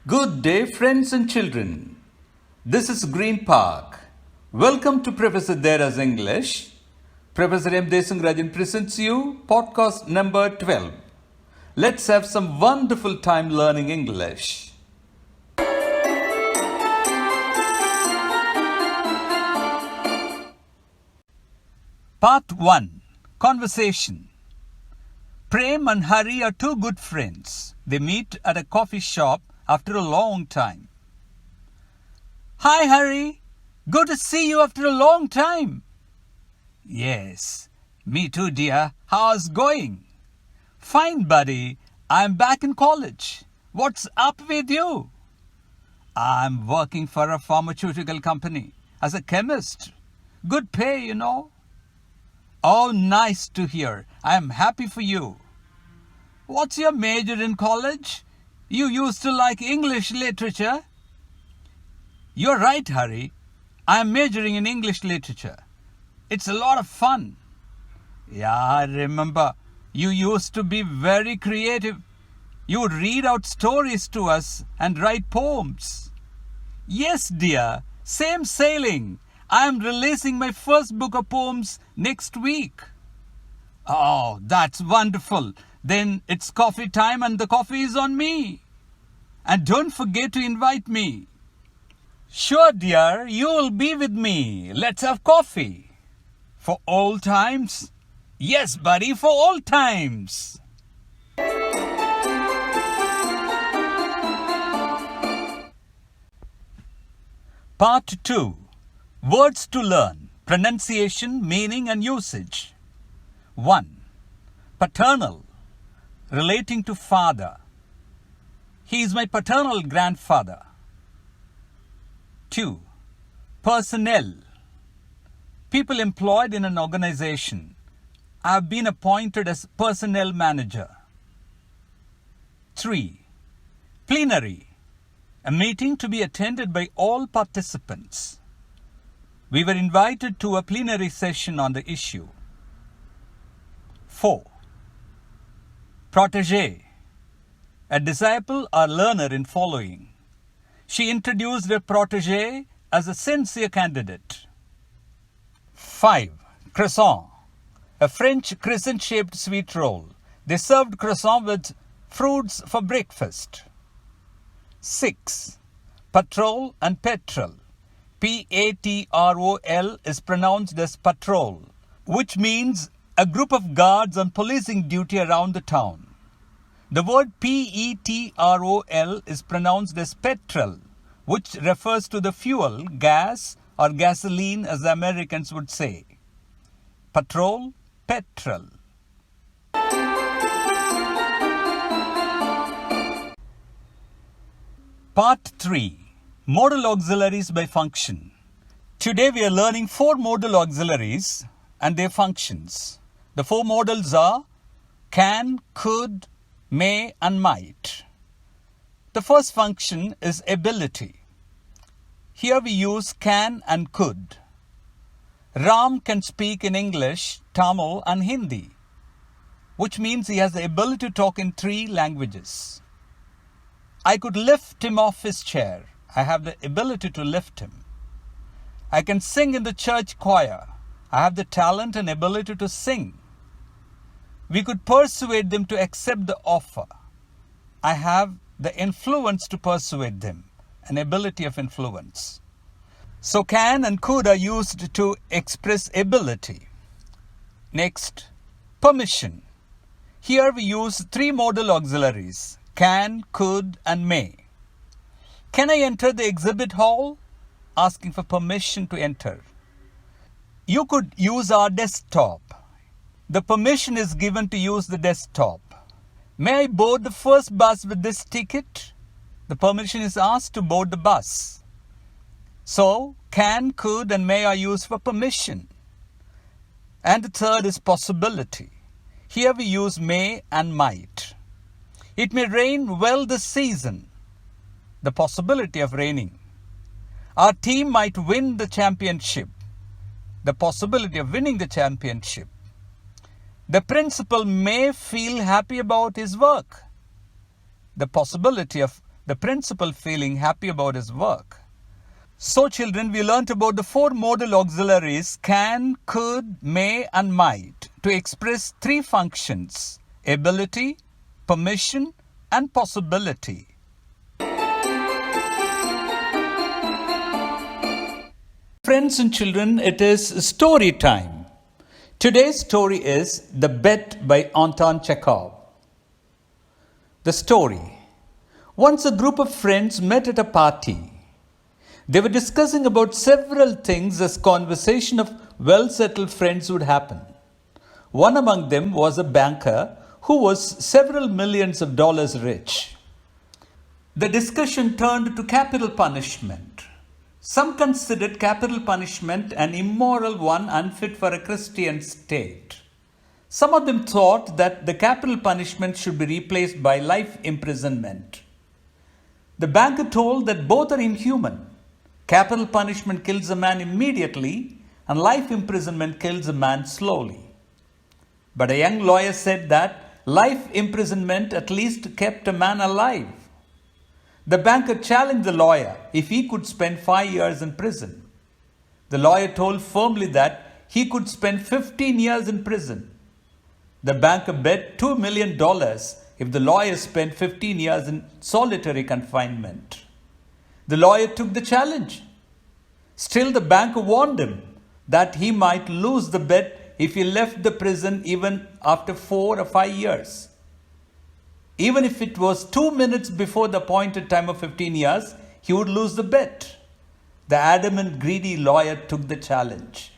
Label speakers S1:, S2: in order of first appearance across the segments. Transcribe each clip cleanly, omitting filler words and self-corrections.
S1: Good day, friends and children. This is Green Park. Welcome to Professor Dera's English. Professor M. Desangarajan presents you podcast number 12. Let's have some wonderful time learning English. Part 1. Conversation. Prem and Hari are two good friends. They meet at a coffee shop after a long time. Hi, Hari. Good to see you after a long time. Yes, me too, dear. How's it going? Fine, buddy. I'm back in college. What's up with you? I'm working for a pharmaceutical company as a chemist. Good pay, you know. Oh, nice to hear. I'm happy for you. What's your major in college? You used to like English literature. You're right, Hari. I'm majoring in English literature. It's a lot of fun. Yeah, I remember. You used to be very creative. You would read out stories to us and write poems. Yes, dear. Same sailing. I am releasing my first book of poems next week. Oh, that's wonderful. Then it's coffee time and the coffee is on me. And don't forget to invite me. Sure, dear, you will be with me. Let's have coffee. For old times? Yes, buddy, for old times. Part 2. Words to learn. Pronunciation, meaning and usage. 1. Paternal. Relating to father. He is my paternal grandfather. 2. Personnel. People employed in an organization. I have been appointed as personnel manager. 3. Plenary. A meeting to be attended by all participants. We were invited to a plenary session on the issue. 4. Protégé. A disciple or learner in following. She introduced her protégé as a sincere candidate. 5. Croissant. A French crescent-shaped sweet roll. They served croissant with fruits for breakfast. 6. Patrol and petrol. P-A-T-R-O-L is pronounced as patrol, which means a group of guards on policing duty around the town. The word P-E-T-R-O-L is pronounced as petrol, which refers to the fuel, gas or gasoline as the Americans would say. Patrol, petrol. Part 3. Modal auxiliaries by function. Today we are learning 4 modal auxiliaries and their functions. The 4 modals are can, could, may and might. The first function is ability. Here we use can and could. Ram can speak in English, Tamil and Hindi, which means he has the ability to talk in 3 languages. I could lift him off his chair. I have the ability to lift him. I can sing in the church choir. I have the talent and ability to sing. We could persuade them to accept the offer. I have the influence to persuade them, an ability of influence. So can and could are used to express ability. Next, permission. Here we use 3 modal auxiliaries, can, could and may. Can I enter the exhibit hall? Asking for permission to enter. You could use our desktop. The permission is given to use the desktop. May I board the first bus with this ticket? The permission is asked to board the bus. So, can, could and may are used for permission. And the third is possibility. Here we use may and might. It may rain well this season. The possibility of raining. Our team might win the championship. The possibility of winning the championship. The principal may feel happy about his work. The possibility of the principal feeling happy about his work. So children, we learnt about the four modal auxiliaries can, could, may and might to express three functions: ability, permission and possibility. Friends and children, it is story time. Today's story is The Bet by Anton Chekhov. The story. Once a group of friends met at a party. They were discussing about several things as conversation of well-settled friends would happen. One among them was a banker who was several millions of dollars rich. The discussion turned to capital punishment. Some considered capital punishment an immoral one, unfit for a Christian state. Some of them thought that the capital punishment should be replaced by life imprisonment. The banker told that both are inhuman. Capital punishment kills a man immediately, and life imprisonment kills a man slowly. But a young lawyer said that life imprisonment at least kept a man alive. The banker challenged the lawyer if he could spend 5 years in prison. The lawyer told firmly that he could spend 15 years in prison. The banker bet $2 million if the lawyer spent 15 years in solitary confinement. The lawyer took the challenge. Still, the banker warned him that he might lose the bet if he left the prison even after 4 or 5 years. Even if it was 2 minutes before the appointed time of 15 years, he would lose the bet. The adamant, greedy lawyer took the challenge.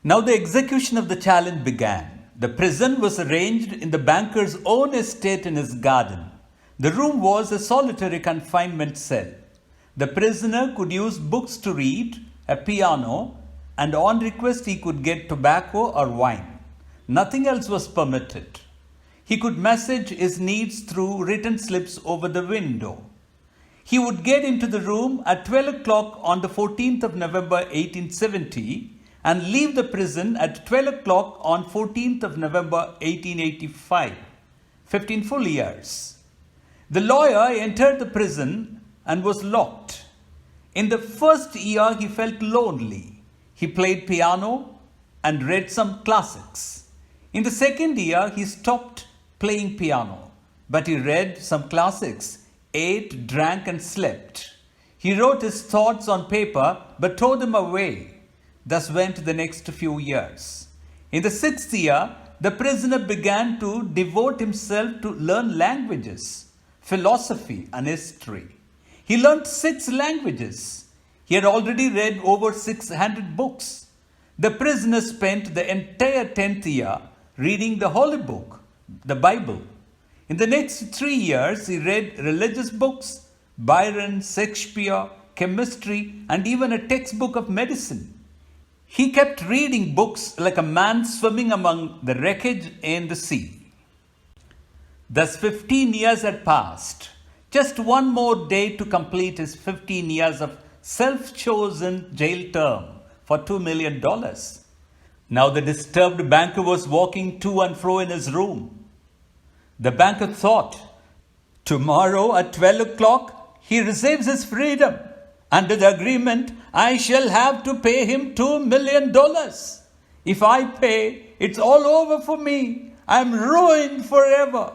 S1: Now the execution of the challenge began. The prison was arranged in the banker's own estate in his garden. The room was a solitary confinement cell. The prisoner could use books to read, a piano, and on request he could get tobacco or wine. Nothing else was permitted. He could message his needs through written slips over the window. He would get into the room at 12 o'clock on the 14th of November 1870 and leave the prison at 12 o'clock on 14th of November 1885, 15 full years. The lawyer entered the prison and was locked. In the first year, he felt lonely. He played piano and read some classics. In the second year, he stopped playing piano, but he read some classics, ate, drank, and slept. He wrote his thoughts on paper, but tore them away. Thus went the next few years. In the sixth year, the prisoner began to devote himself to learn languages, philosophy, and history. He learned 6 languages. He had already read over 600 books. The prisoner spent the entire 10th year reading the Holy Book, the Bible. In the next 3 years, he read religious books, Byron, Shakespeare, chemistry, and even a textbook of medicine. He kept reading books like a man swimming among the wreckage in the sea. Thus 15 years had passed. Just one more day to complete his 15 years of self-chosen jail term for $2 million. Now the disturbed banker was walking to and fro in his room. The banker thought, tomorrow at 12 o'clock, he receives his freedom. Under the agreement, I shall have to pay him $2 million. If I pay, it's all over for me. I'm ruined forever.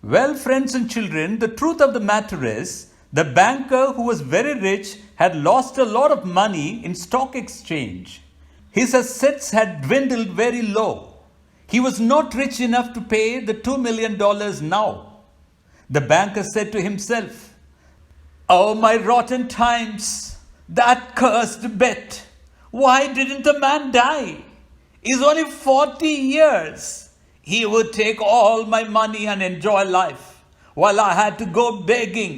S1: Well, friends and children, the truth of the matter is, the banker who was very rich had lost a lot of money in stock exchange. His assets had dwindled very low. He was not rich enough to pay the $2 million now. The banker said to himself, "Oh, my rotten times, that cursed bet. Why didn't the man die? He's only 40 years. He would take all my money and enjoy life, while I had to go begging.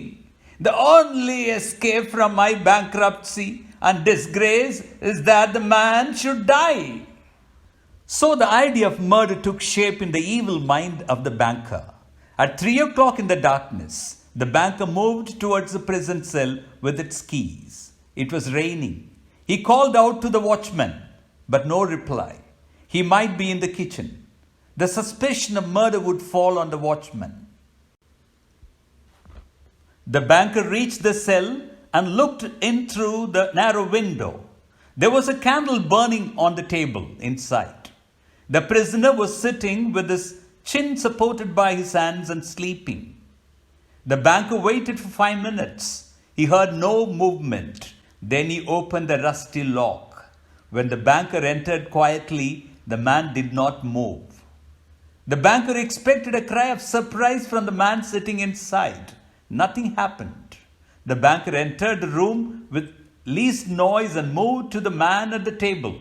S1: The only escape from my bankruptcy and disgrace is that the man should die." So the idea of murder took shape in the evil mind of the banker. At 3 o'clock in the darkness, the banker moved towards the prison cell with its keys. It was raining. He called out to the watchman, but no reply. He might be in the kitchen. The suspicion of murder would fall on the watchman. The banker reached the cell and looked in through the narrow window. There was a candle burning on the table inside. The prisoner was sitting with his chin supported by his hands and sleeping. The banker waited for 5 minutes. He heard no movement. Then he opened the rusty lock. When the banker entered quietly, the man did not move. The banker expected a cry of surprise from the man sitting inside. Nothing happened. The banker entered the room with least noise and moved to the man at the table.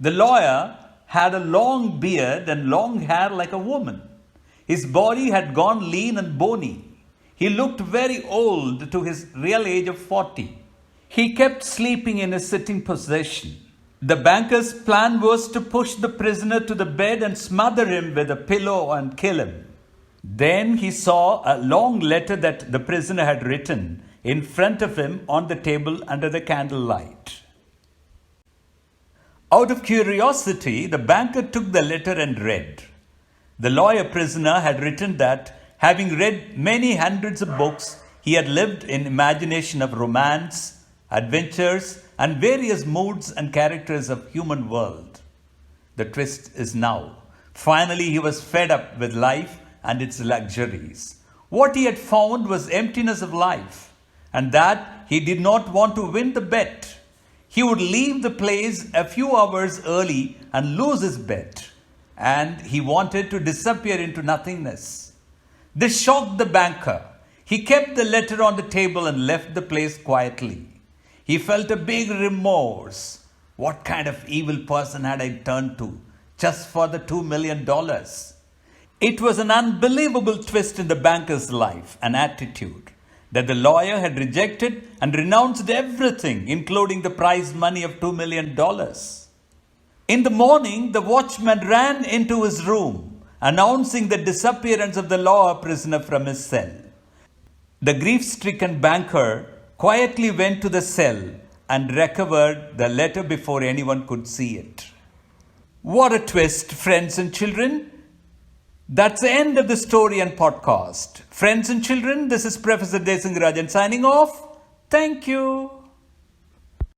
S1: The lawyer had a long beard and long hair like a woman. His body had gone lean and bony. He looked very old to his real age of 40. He kept sleeping in his sitting position. The banker's plan was to push the prisoner to the bed and smother him with a pillow and kill him. Then he saw a long letter that the prisoner had written in front of him on the table under the candlelight. Out of curiosity, the banker took the letter and read. The lawyer prisoner had written that, having read many hundreds of books, he had lived in imagination of romance, adventures, and various moods and characters of human world. The twist is now. Finally, he was fed up with life and its luxuries. What he had found was emptiness of life, and that he did not want to win the bet. He would leave the place a few hours early and lose his bet, and he wanted to disappear into nothingness. This shocked the banker. He kept the letter on the table and left the place quietly. He felt a big remorse. What kind of evil person had I turned to just for the $2 million? It was an unbelievable twist in the banker's life and attitude that the lawyer had rejected and renounced everything, including the prize money of $2 million. In the morning, the watchman ran into his room, announcing the disappearance of the law prisoner from his cell. The grief-stricken banker quietly went to the cell and recovered the letter before anyone could see it. What a twist, friends and children! That's the end of the story and podcast. Friends and children, this is Professor Desingarajan signing off. Thank you.